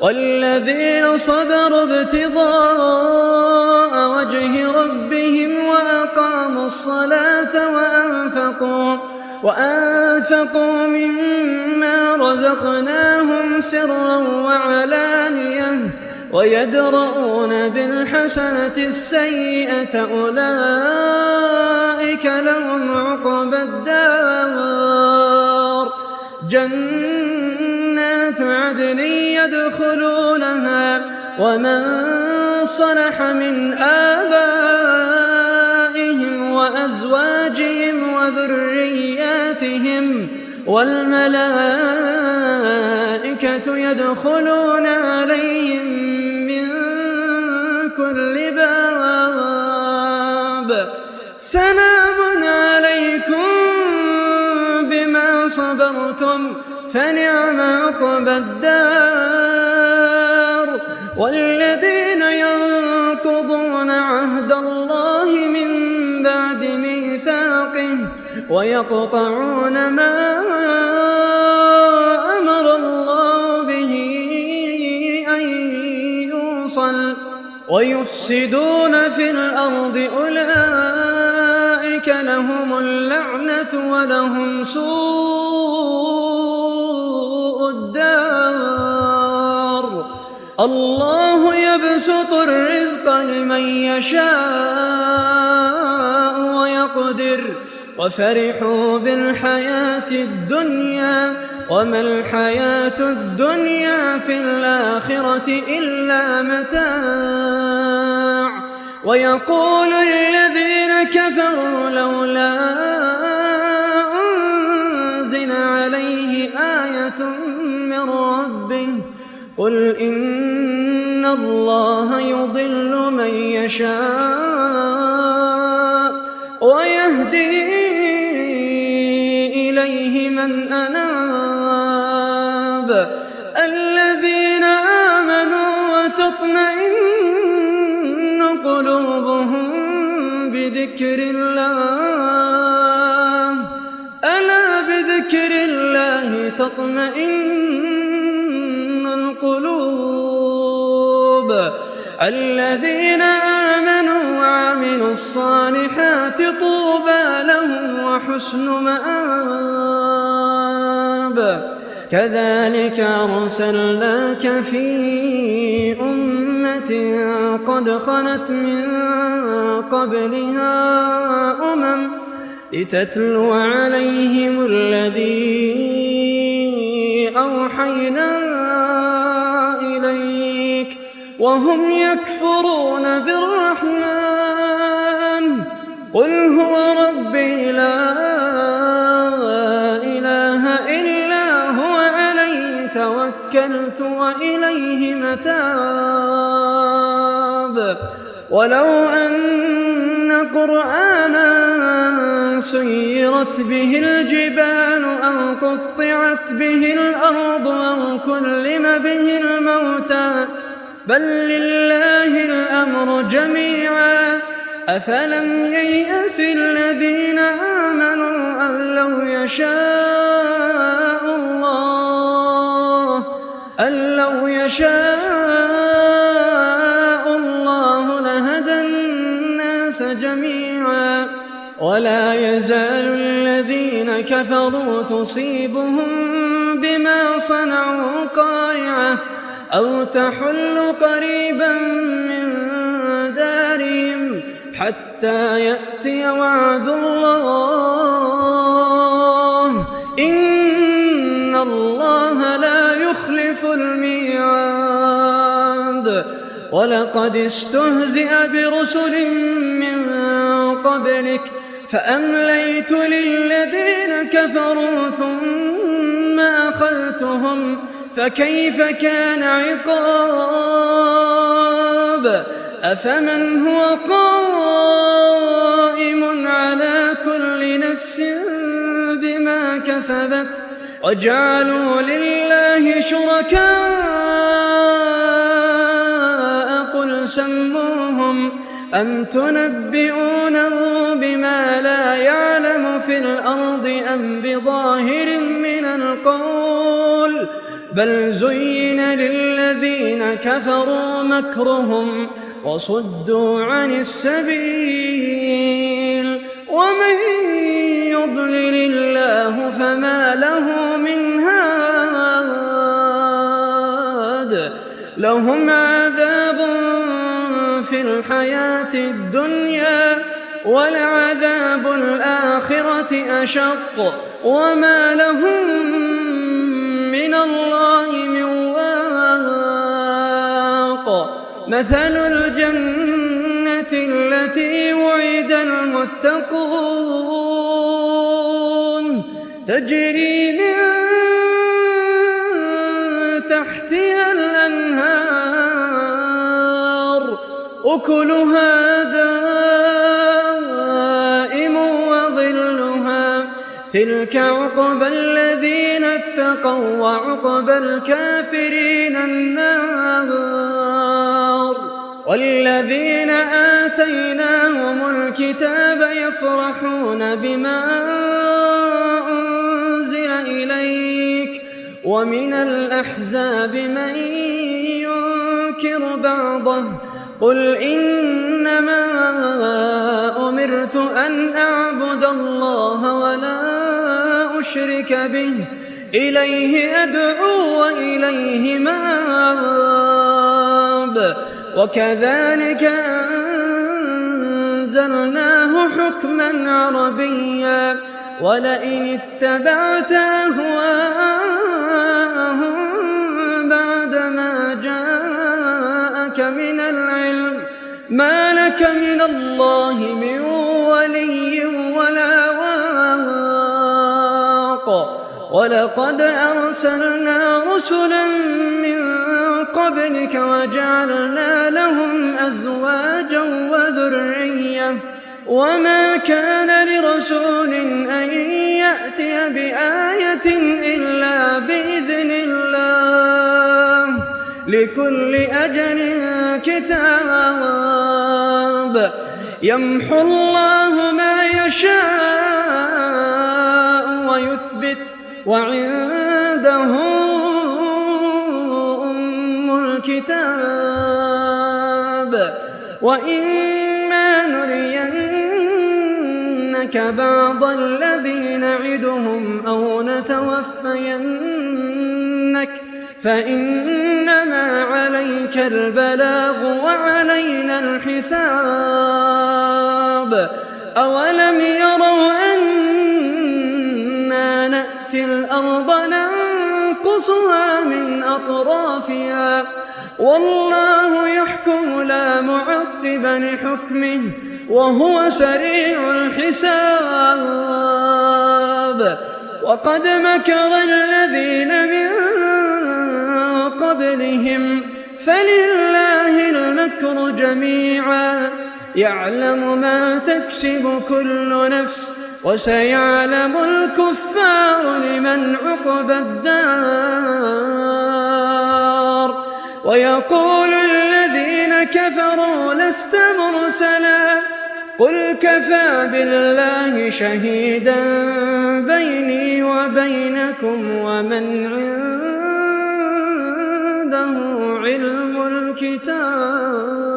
والذين صبروا ابتغاء وجه ربهم وأقاموا الصلاة وأنفقوا مما رزقناهم سرا وعلانية ويدرؤون بالحسنة السيئة أولئك لهم عقبى الدار جنات عدن يدخلونها ومن صلح من آبائهم وأزواجهم وذرياتهم والملائكة يدخلون عليهم من كل باب سلام عليكم بما صبرتم فنعم عقبى الدار والذين ينقضون عهد الله من بعد ميثاقه ويقطعون ما أمر الله به أن يوصل ويفسدون في الأرض أولئك لهم اللعنة ولهم سوء الدار الله يبسط الرزق لمن يشاء ويقدر وفرحوا بالحياة الدنيا وما الحياة الدنيا في الآخرة إلا متاع ويقول الذين كفروا لولا أنزل عليه آية من ربه قل إن الله يضل من يشاء ويهدي إليه من أناب الذين آمنوا وتطمئن قلوبهم بذكر الله ألا بذكر الله تطمئن القلوب الذين آمنوا وعملوا الصالحات طوبى لهم وحسن مآب كذلك أرسلناك في أمة قد خلت من قبلها لتتلو عليهم الذي أوحينا إليك وهم يكفرون بالرحمن قل هو ربي لا إله إلا هو عليه توكلت وإليه متاب ولو أن قرآنا سيرت به الجبال أو قطعت به الأرض أو كلم به الموتى بل لله الأمر جميعا أفلم ييأس الذين آمنوا أن لو يشاء الله لهدى الناس جميعا ولا يزال الذين كفروا تصيبهم بما صنعوا قارعة أو تحل قريبا من دارهم حتى يأتي وعد الله إن الله لا يخلف الميعاد ولقد استهزئ برسل من قبلك فأمليت للذين كفروا ثم أخذتهم فكيف كان عقاب أفمن هو قائم على كل نفس بما كسبت وجعلوا لله شركاء قل سموهم أم تنبئونه بما لا يعلم في الأرض أم بظاهر من القول بل زين للذين الذين كفروا مكرهم وصدوا عن السبيل ومن يضلل الله فما له من هاد لهم عذاب في الحياة الدنيا ولعذاب الآخرة أشق وما لهم من الله من واق مثل الجنة التي وعد المتقون تجري من تحتها الأنهار أكلها دائم وظلها تلك عقبى الذين اتقوا وعقبى الكافرين النار والذين آتيناهم الكتاب يفرحون بما أنزل إليك ومن الأحزاب من ينكر بعضه قل إنما أمرت أن أعبد الله ولا أشرك به إليه أدعو وإليه مآب وكذلك أنزلناه حكما عربيا ولئن اتبعت أهواءهم بعدما جاءك من العلم ما لك من الله من ولي ولا واق ولقد أرسلنا رسلا من قبلك وجعلنا لهم أزواجا وذرية وما كان لرسول أن يأتي بآية إلا بإذن الله لكل أجل كتاب يمحو الله ما يشاء ويثبت وعنده أم الكتاب وإما نرينك بعض الذي نعدهم أو نتوفينك فإنما عليك البلاغ وعلينا الحساب أولم يروا أنا نأتي الأرض ننقصها من أطرافها والله يحكم لا معقب لحكمه وهو سريع الحساب وقد مكر الذين من قبلهم فلله المكر جميعا يعلم ما تكسب كل نفس وسيعلم الكفار لمن عقبى الدار ويقول الذين كفروا لست مرسلا قل كفى بالله شهيدا بيني وبينكم ومن عنده علم الكتاب